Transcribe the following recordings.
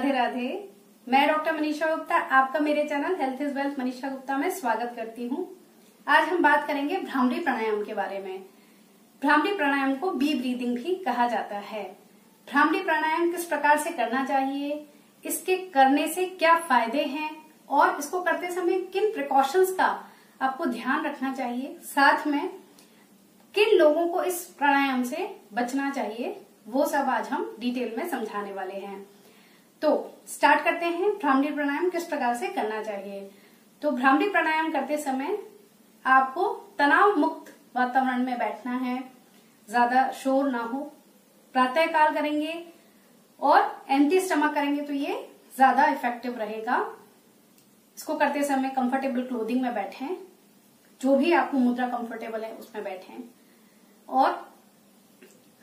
राधे राधे। मैं डॉक्टर मनीषा गुप्ता आपका मेरे channel health is wealth Manisha Gupta में स्वागत करती हूँ। आज हम बात करेंगे भ्रामरी प्राणायाम के बारे में। भ्रामरी प्राणायाम को बी ब्रीदिंग भी कहा जाता है। भ्रामरी प्राणायाम किस प्रकार से करना चाहिए, इसके करने से क्या फायदे हैं और इसको करते समय किन प्रिकॉशंस का आपको ध्यान रखना चाहिए, साथ में किन लोगों को इस प्राणायाम से बचना चाहिए, वो सब आज हम डिटेल में समझाने वाले हैं। तो स्टार्ट करते हैं। भ्रामरी प्राणायाम किस प्रकार से करना चाहिए। तो भ्रामरी प्राणायाम करते समय आपको तनाव मुक्त वातावरण में बैठना है, ज्यादा शोर ना हो। प्रातः काल करेंगे और एम्प्टी स्टमक करेंगे तो ये ज्यादा इफेक्टिव रहेगा। इसको करते समय कंफर्टेबल क्लोथिंग में बैठें, जो भी आपको मुद्रा कंफर्टेबल है उसमें बैठें। और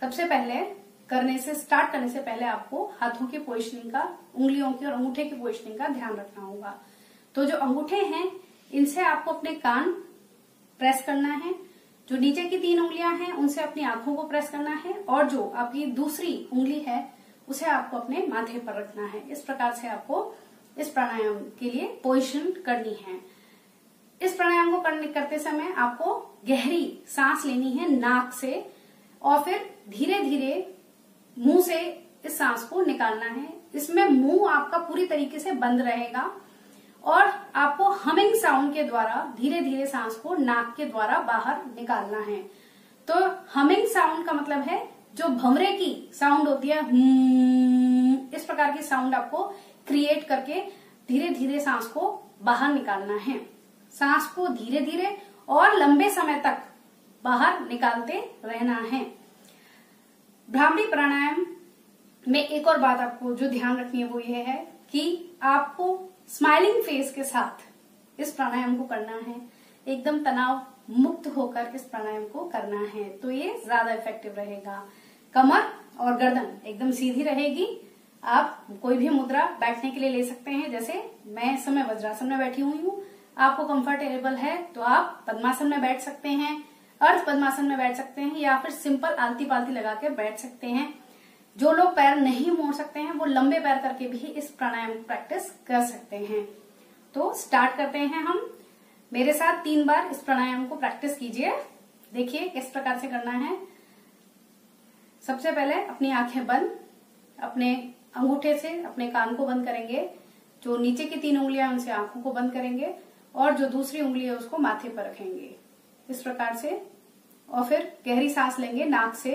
सबसे पहले स्टार्ट करने से पहले आपको हाथों की पोजिशनिंग का, उंगलियों की और अंगूठे की पोजिशनिंग का ध्यान रखना होगा। तो जो अंगूठे हैं इनसे आपको अपने कान प्रेस करना है, जो नीचे की 3 उंगलियां हैं उनसे अपनी आंखों को प्रेस करना है और जो आपकी दूसरी उंगली है उसे आपको अपने माथे पर रखना है। इस प्रकार से आपको इस प्राणायाम के लिए पोजिशन करनी है। इस प्राणायाम को करते समय आपको गहरी सांस लेनी है नाक से और फिर धीरे धीरे मुंह से इस सांस को निकालना है। इसमें मुंह आपका पूरी तरीके से बंद रहेगा और आपको हमिंग साउंड के द्वारा धीरे धीरे सांस को नाक के द्वारा बाहर निकालना है। तो हमिंग साउंड का मतलब है जो भंवरे की साउंड होती है, इस प्रकार की साउंड आपको क्रिएट करके धीरे धीरे सांस को बाहर निकालना है। सांस को धीरे धीरे और लंबे समय तक बाहर निकालते रहना है। भ्रामरी प्राणायाम में एक और बात आपको जो ध्यान रखनी है वो ये है कि आपको स्माइलिंग फेस के साथ इस प्राणायाम को करना है। एकदम तनाव मुक्त होकर इस प्राणायाम को करना है तो ये ज्यादा इफेक्टिव रहेगा। कमर और गर्दन एकदम सीधी रहेगी। आप कोई भी मुद्रा बैठने के लिए ले सकते हैं, जैसे मैं इस समय वज्रासन में बैठी हुई हूँ। आपको कंफर्टेबल है तो आप पद्मासन में बैठ सकते हैं, अर्ध पद्मासन में बैठ सकते हैं या फिर सिंपल आलती पालती लगा के बैठ सकते हैं। जो लोग पैर नहीं मोड़ सकते हैं वो लंबे पैर करके भी इस प्राणायाम को प्रैक्टिस कर सकते हैं। तो स्टार्ट करते हैं हम। मेरे साथ 3 बार इस प्राणायाम को प्रैक्टिस कीजिए। देखिए किस प्रकार से करना है। सबसे पहले अपनी आंखें बंद, अपने अंगूठे से अपने कान को बंद करेंगे। जो नीचे की 3 उंगलियां उनसे आंखों को बंद करेंगे और जो दूसरी उंगली है उसको माथे पर रखेंगे इस प्रकार से। और फिर गहरी सांस लेंगे नाक से।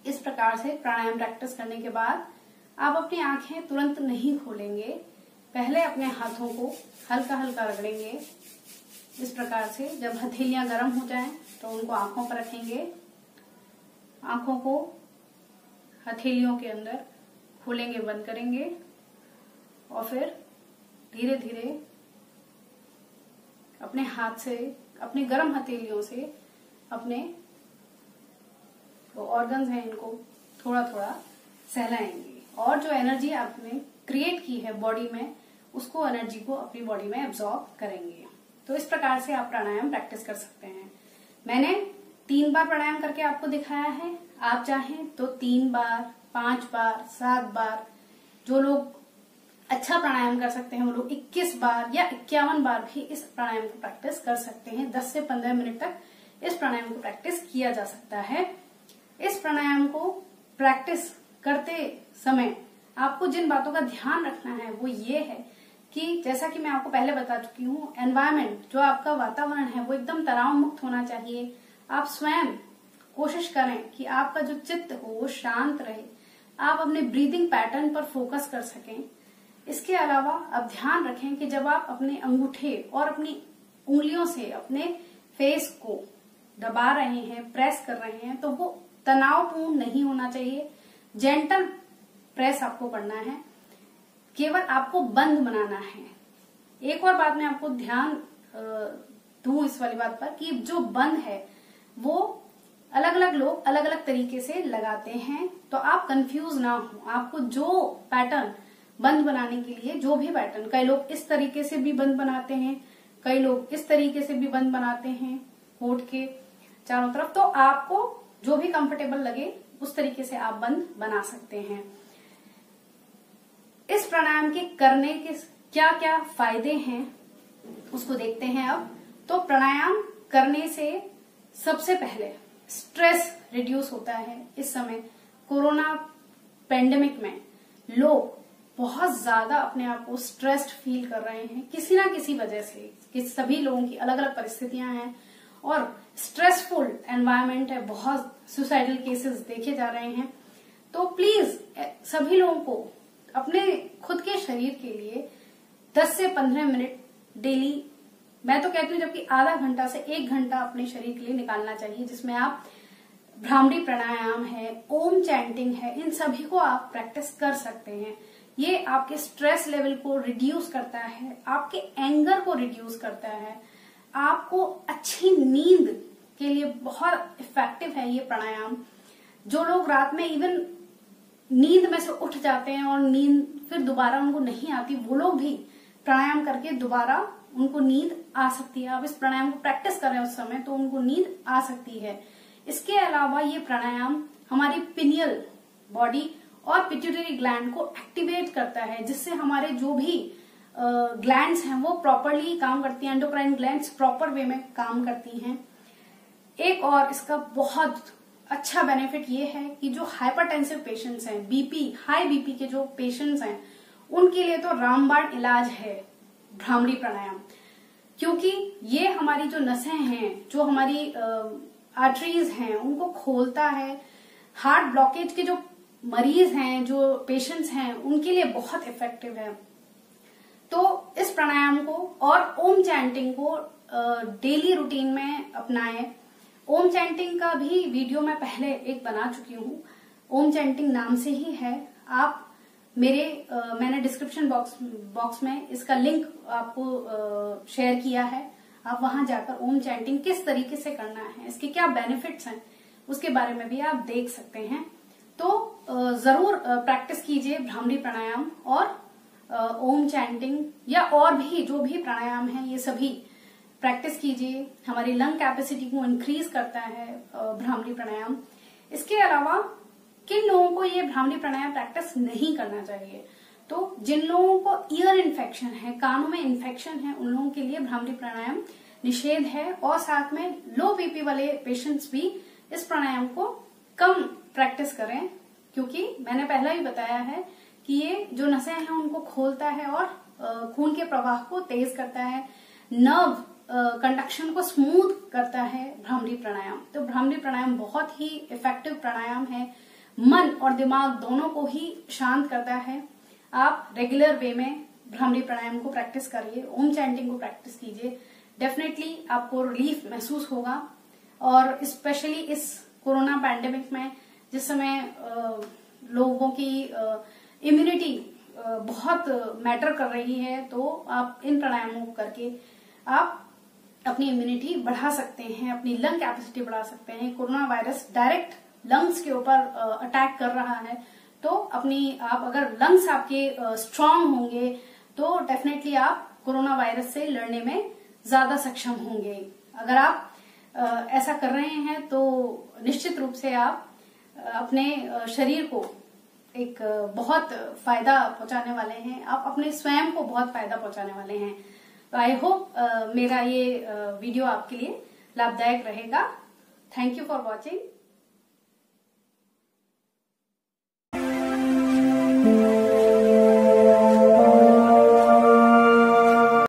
इस प्रकार से प्राणायाम प्रैक्टिस करने के बाद आप अपनी आंखें तुरंत नहीं खोलेंगे। पहले अपने हाथों को हल्का हल्का रगड़ेंगे इस प्रकार से। जब हथेलियां गर्म हो जाएं तो उनको आंखों पर रखेंगे। आंखों को हथेलियों के अंदर खोलेंगे, बंद करेंगे और फिर धीरे धीरे अपने हाथ से, अपने गर्म हथेलियों से अपने ऑर्गन्स हैं इनको थोड़ा थोड़ा सहलाएंगे और जो एनर्जी आपने क्रिएट की है बॉडी में उसको एनर्जी को अपनी बॉडी में एब्जॉर्ब करेंगे। तो इस प्रकार से आप प्राणायाम प्रैक्टिस कर सकते हैं। मैंने 3 बार प्राणायाम करके आपको दिखाया है। आप चाहें तो 3 बार, 5 बार, 7 बार, जो लोग अच्छा प्राणायाम कर सकते हैं वो लोग 21 बार या 51 बार भी इस प्राणायाम को प्रैक्टिस कर सकते हैं। 10 से 15 मिनट तक इस प्राणायाम को प्रैक्टिस किया जा सकता है। इस प्राणायाम को प्रैक्टिस करते समय आपको जिन बातों का ध्यान रखना है वो ये है कि जैसा कि मैं आपको पहले बता चुकी हूँ, एनवायरमेंट जो आपका वातावरण है वो एकदम तनाव मुक्त होना चाहिए। आप स्वयं कोशिश करें कि आपका जो चित्त हो वो शांत रहे, आप अपने ब्रीदिंग पैटर्न पर फोकस कर सकें। इसके अलावा आप ध्यान रखें कि जब आप अपने अंगूठे और अपनी उंगलियों से अपने फेस को दबा रहे हैं, प्रेस कर रहे हैं, तो वो तनावपूर्ण नहीं होना चाहिए। जेंटल प्रेस आपको करना है, केवल आपको बंद बनाना है। एक और बात मैं आपको ध्यान दूं इस वाली बात पर कि जो बंद है वो अलग अलग लोग अलग अलग तरीके से लगाते हैं, तो आप कंफ्यूज ना हो। आपको जो पैटर्न बंद बनाने के लिए, जो भी पैटर्न, कई लोग इस तरीके से भी बंद बनाते हैं, कई लोग इस तरीके से भी बंद बनाते हैं होठ के चारों तरफ, तो आपको जो भी कंफर्टेबल लगे उस तरीके से आप बंद बना सकते हैं। इस प्राणायाम के करने के क्या क्या फायदे हैं उसको देखते हैं अब। तो प्राणायाम करने से सबसे पहले स्ट्रेस रिड्यूस होता है। इस समय कोरोना पेंडेमिक में लोग बहुत ज्यादा अपने आप को स्ट्रेस्ड फील कर रहे हैं किसी ना किसी वजह से, कि सभी लोगों की अलग अलग परिस्थितियां हैं और स्ट्रेसफुल एनवायरनमेंट है, बहुत सुसाइडल केसेस देखे जा रहे हैं। तो प्लीज सभी लोगों को अपने खुद के शरीर के लिए 10 से 15 मिनट डेली, मैं तो कहती हूँ जबकि आधा घंटा से 1 घंटा अपने शरीर के लिए निकालना चाहिए, जिसमें आप भ्रामरी प्राणायाम है, ओम चैंटिंग है, इन सभी को आप प्रैक्टिस कर सकते हैं। ये आपके स्ट्रेस लेवल को रिड्यूस करता है, आपके एंगर को रिड्यूस करता है, आपको अच्छी नींद के लिए बहुत इफेक्टिव है ये प्राणायाम। जो लोग रात में इवन नींद में से उठ जाते हैं और नींद फिर दोबारा उनको नहीं आती, वो लोग भी प्राणायाम करके दोबारा उनको नींद आ सकती है। आप इस प्राणायाम को प्रैक्टिस करें उस समय तो उनको नींद आ सकती है। इसके अलावा ये प्राणायाम हमारी पिनियल बॉडी और पिट्यूटरी ग्लैंड को एक्टिवेट करता है, जिससे हमारे जो भी ग्लैंड्स हैं वो प्रॉपरली काम करती हैं, एंडोक्राइन ग्लैंड्स प्रॉपर वे में काम करती हैं। एक और इसका बहुत अच्छा बेनिफिट ये है कि जो हाइपरटेंसिव पेशेंट्स हैं, बीपी, हाई बीपी के जो पेशेंट्स हैं, उनके लिए तो रामबाण इलाज है भ्रामरी प्राणायाम, क्योंकि ये हमारी जो नसें हैं, जो हमारी आर्टरीज हैं, उनको खोलता है। हार्ट ब्लॉकेज के जो मरीज हैं, जो पेशेंट्स हैं, उनके लिए बहुत इफेक्टिव है। तो इस प्राणायाम को और ओम चैंटिंग को डेली रूटीन में अपनाएं। ओम चैंटिंग का भी वीडियो मैं पहले एक बना चुकी हूँ, ओम चैंटिंग नाम से ही है। आप मैंने डिस्क्रिप्शन बॉक्स में इसका लिंक आपको शेयर किया है, आप वहां जाकर ओम चैंटिंग किस तरीके से करना है, इसके क्या बेनिफिट्स हैं, उसके बारे में भी आप देख सकते हैं। तो जरूर प्रैक्टिस कीजिए भ्रामरी प्राणायाम और ओम चैंटिंग, या और भी जो भी प्राणायाम है ये सभी प्रैक्टिस कीजिए। हमारी लंग कैपेसिटी को इंक्रीज करता है भ्रामरी प्राणायाम। इसके अलावा किन लोगों को ये भ्रामरी प्राणायाम प्रैक्टिस नहीं करना चाहिए, तो जिन लोगों को ईयर इन्फेक्शन है, कानों में इन्फेक्शन है, उन लोगों के लिए भ्रामरी प्राणायाम निषेध है। और साथ में लो बीपी वाले पेशेंट्स भी इस प्राणायाम को कम प्रैक्टिस करें, क्योंकि मैंने पहले ही बताया है कि ये जो नसें हैं उनको खोलता है और खून के प्रवाह को तेज करता है, नर्व कंडक्शन को स्मूथ करता है भ्रामरी प्राणायाम। तो भ्रामरी प्राणायाम बहुत ही इफेक्टिव प्राणायाम है, मन और दिमाग दोनों को ही शांत करता है। आप रेगुलर वे में भ्रामरी प्राणायाम को प्रैक्टिस करिए, ओम चैंटिंग को प्रैक्टिस कीजिए, डेफिनेटली आपको रिलीफ महसूस होगा। और स्पेशली इस कोरोना पैंडेमिक में, जिस समय लोगों की इम्यूनिटी बहुत मैटर कर रही है, तो आप इन प्राणायामों को करके आप अपनी इम्यूनिटी बढ़ा सकते हैं, अपनी लंग कैपेसिटी बढ़ा सकते हैं। कोरोना वायरस डायरेक्ट लंग्स के ऊपर अटैक कर रहा है, तो आप अगर लंग्स आपके स्ट्रांग होंगे तो डेफिनेटली आप कोरोना वायरस से लड़ने में ज्यादा सक्षम होंगे। अगर आप ऐसा कर रहे हैं तो निश्चित रूप से आप अपने शरीर को एक बहुत फायदा पहुंचाने वाले हैं, आप अपने स्वयं को बहुत फायदा पहुंचाने वाले हैं। तो आई होप मेरा ये वीडियो आपके लिए लाभदायक रहेगा। Thank you for watching.